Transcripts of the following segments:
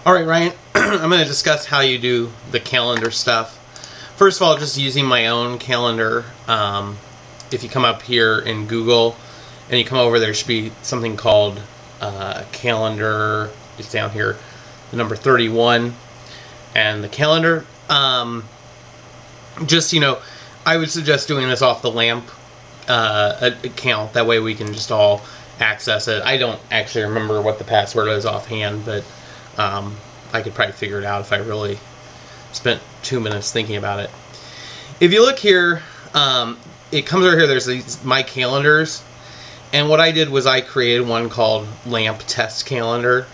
Alright, Ryan, I'm going to discuss how you do the calendar stuff. First of all, just using my own calendar. If you come up here in Google and you come over, there should be something called calendar. It's down here, the number 31, and the calendar. Just, I would suggest doing this off the LAMP account. That way we can just all access it. I don't actually remember what the password is offhand, but I could probably figure it out if I really spent 2 minutes thinking about it. If you look here, it comes over here, there's these My Calendars, and what I did was I created one called LAMP Test Calendar,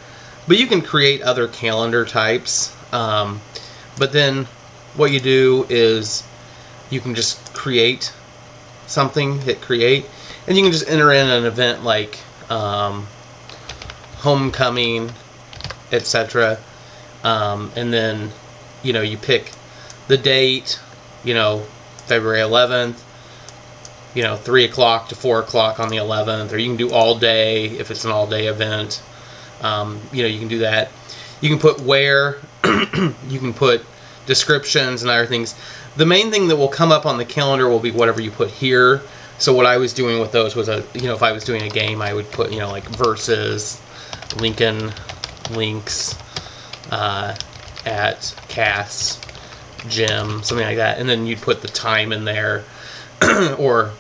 but you can create other calendar types, but then what you do is you can just create something, hit create, and you can just enter in an event like homecoming, etc. And then you pick the date, February 11th, 3 o'clock to 4 o'clock on the 11th, or you can do all day if it's an all day event. You can do that. You can put where, you can put descriptions and other things. The main thing that will come up on the calendar will be whatever you put here. So what I was doing with those was, if I was doing a game, I would put, like versus Lincoln Links at Cass Gym, something like that, and then you'd put the time in there, or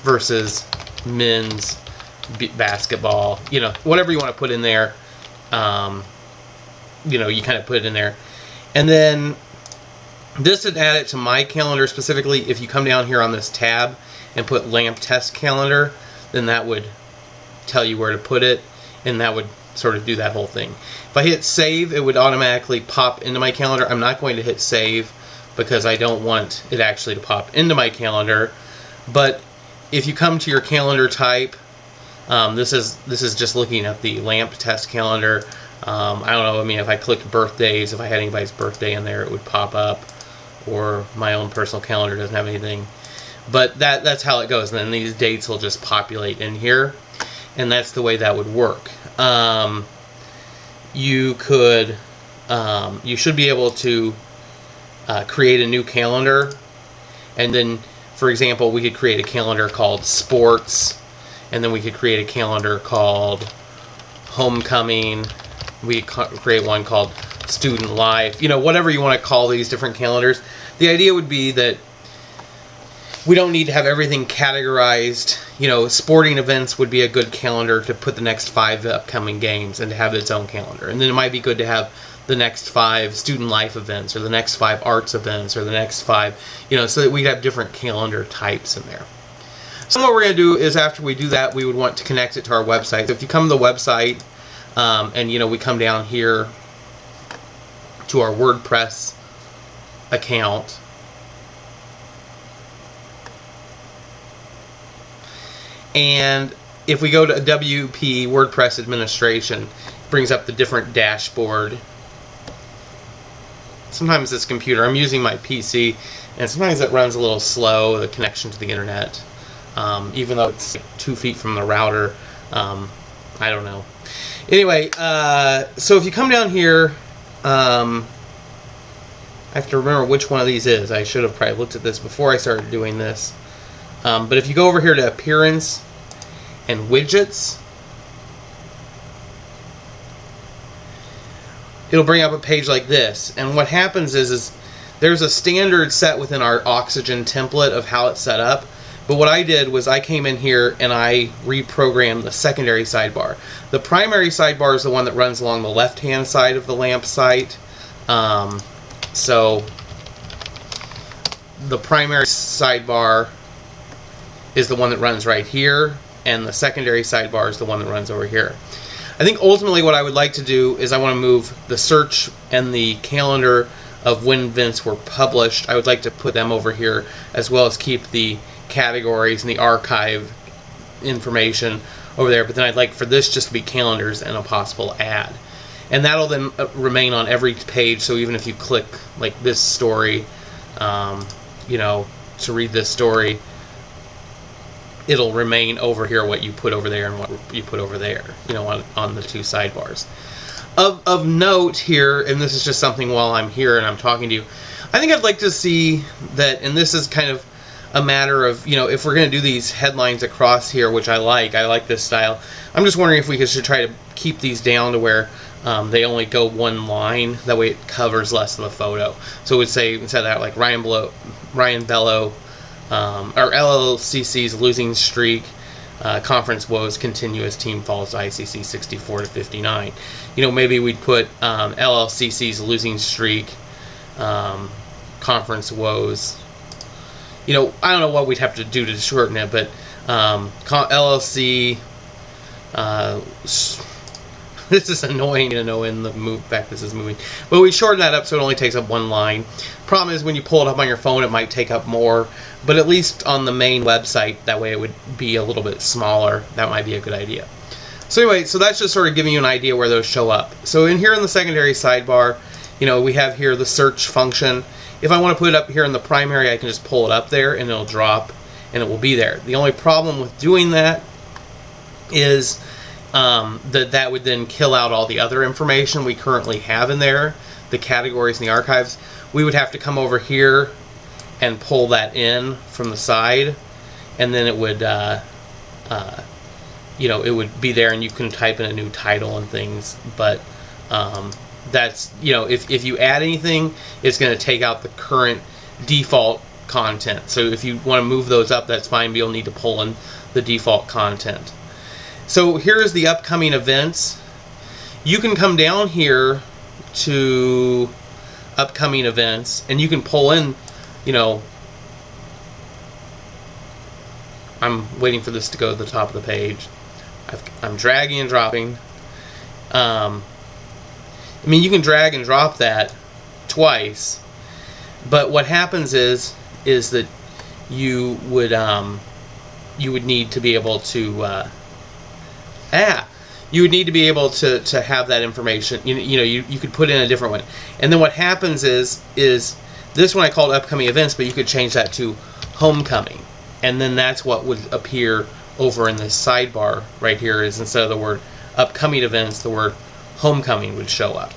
versus men's basketball, whatever you want to put in there, you kind of put it in there. And then this would add it to my calendar specifically. If you come down here on this tab and put LAMP Test Calendar, then that would tell you where to put it, and that would sort of do that whole thing. If I hit save, it would automatically pop into my calendar. I'm not going to hit save because I don't want it actually to pop into my calendar. But if you come to your calendar type, this is just looking at the LAMP Test Calendar. I don't know, if I clicked birthdays, if I had anybody's birthday in there, it would pop up, or my own personal calendar doesn't have anything. But that's how it goes, and then these dates will just populate in here, and that's the way that would work. You should be able to create a new calendar, and then, for example, we could create a calendar called Sports, and then we could create a calendar called Homecoming. We could create one called Student Life. Whatever you want to call these different calendars. The idea would be that we don't need to have everything categorized. Sporting events would be a good calendar to put the next 5 upcoming games and to have its own calendar. And then it might be good to have the next 5 student life events, or the next 5 arts events, or the next 5, so that we'd have different calendar types in there. So what we're going to do is, after we do that, we would want to connect it to our website. So if you come to the website, and we come down here to our WordPress account, and if we go to WP WordPress Administration, it brings up the different dashboard. Sometimes this computer, I'm using my PC, and sometimes it runs a little slow, the connection to the internet, even though it's 2 feet from the router. I don't know. Anyway, so if you come down here, I have to remember which one of these is. I should have probably looked at this before I started doing this. But if you go over here to Appearance and Widgets, it'll bring up a page like this. And what happens is there's a standard set within our Oxygen template of how it's set up. But what I did was I came in here and I reprogrammed the secondary sidebar. The primary sidebar is the one that runs along the left-hand side of the LAMP site. So the primary sidebar is the one that runs right here, and the secondary sidebar is the one that runs over here. I think ultimately what I would like to do is I want to move the search and the calendar of when events were published. I would like to put them over here, as well as keep the categories and the archive information over there, but then I'd like for this just to be calendars and a possible ad, and that'll then remain on every page. So even if you click like this story, to read this story, it'll remain over here what you put over there and what you put over there, on the 2 sidebars. Of note here, and this is just something while I'm here and I'm talking to you, I think I'd like to see that, and this is kind of a matter of, you know, if we're going to do these headlines across here, which I like this style, I'm just wondering if we should try to keep these down to where they only go one line. That way it covers less of the photo. So it would say, instead of that, like Ryan Bello, or LLCC's losing streak, conference woes continue as team falls to ICC 64-59. You know, maybe we'd put LLCC's losing streak, conference woes. You know, I don't know what we'd have to do to shorten it, but LLC. This is annoying to know in the fact this is moving. But we shorten that up so it only takes up one line. Problem is, when you pull it up on your phone, it might take up more. But at least on the main website, that way it would be a little bit smaller. That might be a good idea. So anyway, so that's just sort of giving you an idea where those show up. So in here in the secondary sidebar, you know, we have here the search function. If I want to put it up here in the primary, I can just pull it up there and it'll drop and it will be there. The only problem with doing that is that would then kill out all the other information we currently have in there, the categories and the archives. We would have to come over here and pull that in from the side, and then it would, you know, it would be there, and you can type in a new title and things. But that's, you know, if you add anything, it's going to take out the current default content. So if you want to move those up, that's fine, but you'll need to pull in the default content. So here's the upcoming events. You can come down here to upcoming events, and you can pull in, you know, I'm waiting for this to go to the top of the page. I'm dragging and dropping. I mean, you can drag and drop that twice, but what happens is that you would need to be able to you would need to be able to have that information. You know, you could put in a different one. And then what happens is this one I called upcoming events, but you could change that to homecoming. And then that's what would appear over in this sidebar right here, is instead of the word upcoming events, the word homecoming would show up.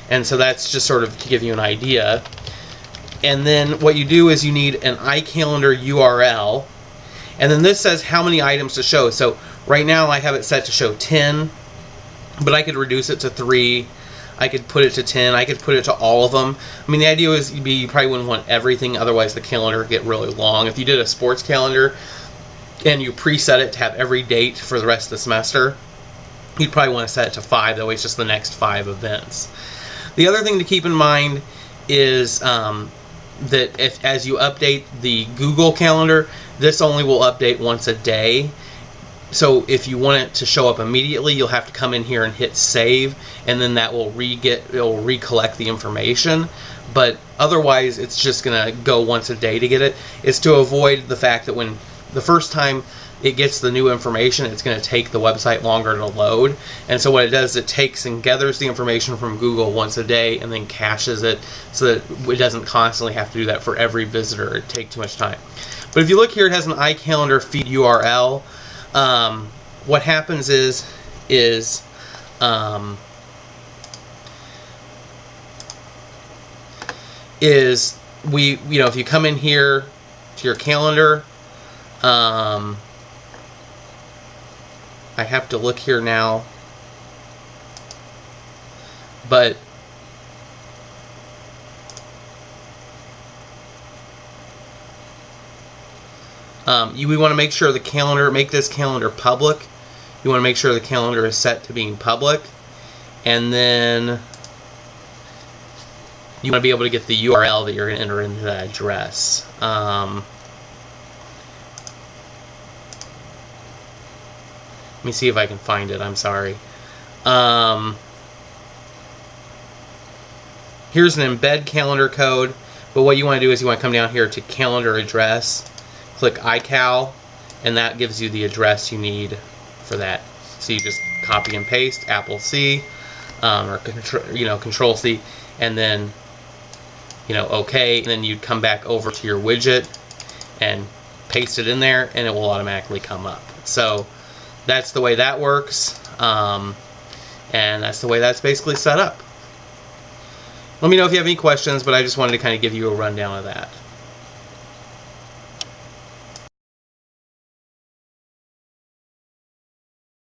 And so that's just sort of to give you an idea. And then what you do is you need an iCalendar URL. And then this says how many items to show. So right now I have it set to show 10, but I could reduce it to 3. I could put it to 10. I could put it to all of them. I mean, the idea is you probably wouldn't want everything, otherwise the calendar would get really long. If you did a sports calendar and you preset it to have every date for the rest of the semester, you'd probably want to set it to 5. That way it's just the next 5 events. The other thing to keep in mind is that as you update the Google Calendar, this only will update once a day. So if you want it to show up immediately, you'll have to come in here and hit save, and then that will recollect the information. But otherwise, it's just going to go once a day to get it. It's to avoid the fact that when the first time it gets the new information, it's going to take the website longer to load. And so what it does, it takes and gathers the information from Google once a day and then caches it so that it doesn't constantly have to do that for every visitor. It'd take too much time. But if you look here, it has an iCalendar feed URL. What happens is if you come in here to your calendar, I have to look here now, but we want to make sure the calendar, make this calendar public. You want to make sure the calendar is set to being public, and then you want to be able to get the URL that you're going to enter into that address. Let me see if I can find it. I'm sorry. Here's an embed calendar code, but what you want to do is you want to come down here to calendar address, click iCal, and that gives you the address you need for that. So you just copy and paste, Apple C, or Control C, and then OK, and then you'd come back over to your widget and paste it in there, and it will automatically come up. So that's the way that works. And that's the way that's basically set up. Let me know if you have any questions, but I just wanted to kind of give you a rundown of that.